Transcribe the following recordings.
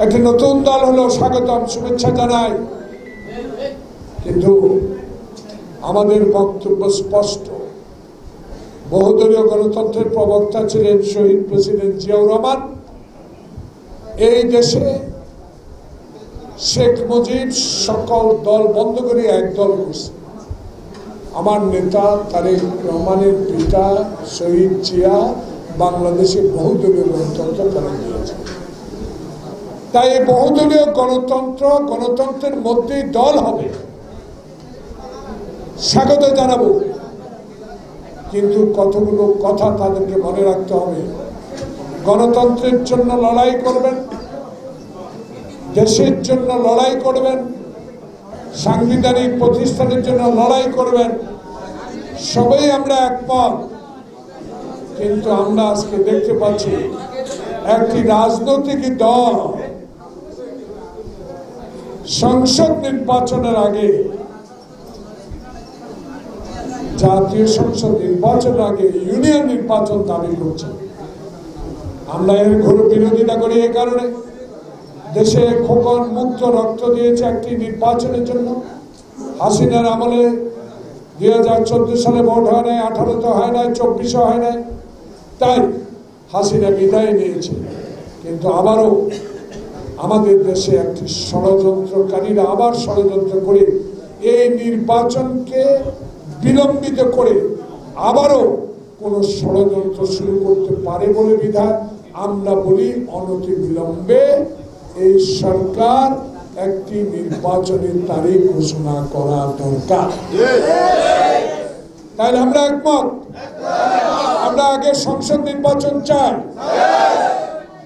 একটি নতুন দল হলো, স্বাগতম, শুভেচ্ছা জানাই। কিন্তু আমাদের বক্তব্য স্পষ্ট। বহুদলীয় গণতন্ত্রের প্রবক্তা ছিলেন শহীদ প্রেসিডেন্ট জিয়াউর রহমান। এই দেশে শেখ মুজিব সকল দল বন্ধ করে এক দল করছে। আমার নেতা তারেক রহমানের পিতা শহীদ জিয়া বাংলাদেশে বহুদলীয় গণতন্ত্র করে দিয়েছে। তাই এই বহুদলীয় গণতন্ত্রের মধ্যেই দল হবে, স্বাগত জানাবো। কিন্তু কতগুলো কথা তাদেরকে মনে রাখতে হবে। গণতন্ত্রের জন্য লড়াই করবেন, দেশের জন্য লড়াই করবেন, সাংবিধানিক প্রতিষ্ঠানের জন্য লড়াই করবেন, সবাই আমরা একমত। কিন্তু আমরা আজকে দেখতে পাচ্ছি একটি রাজনৈতিক দল সংসদ নির্বাচনের আগে, জাতীয় সংসদ নির্বাচনের আগে ইউনিয়ন নির্বাচন দাবি করছে। আমরা এর ঘোর বিরোধিতা করি। এই কারণে দেশে খোকন মুক্ত রক্ত দিয়েছে একটি নির্বাচনের জন্য। হাসিনার আমলে 2014 সালে ভোট হয় নাই, 18 হয় নাই, 24 হয় নাই, তাই হাসিনা বিদায় নিয়েছে। কিন্তু আবারও আমাদের দেশে একটি ষড়যন্ত্রকারীরা আবার ষড়যন্ত্র করে এই নির্বাচনকে বিলম্বিত করে আবারও কোন ষড়যন্ত্র শুরু করতে পারে বলে বিধায় আমরা বলি অনতি বিলম্বে এই সরকার একটি নির্বাচনের তারিখ ঘোষণা করা দরকার। তাহলে আমরা একমত, আমরা আগে সংসদ নির্বাচন চাই।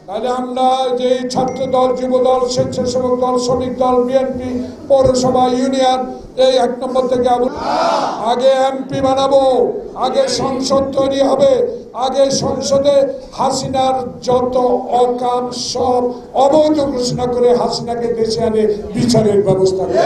তাহলে আমরা যে ছাত্র দল, যুব দল, স্বেচ্ছাসেবক দল, শ্রমিক দল, বিএনপি, পৌরসভা, ইউনিয়ন, এই 1 নম্বর থেকে আগে এমপি বানাবো, আগে সংসদ তৈরি হবে, আগে সংসদে হাসিনার যত অকাম সব অবৈধ ঘোষণা করে হাসিনাকে দেশে আনে বিচারের ব্যবস্থা করে।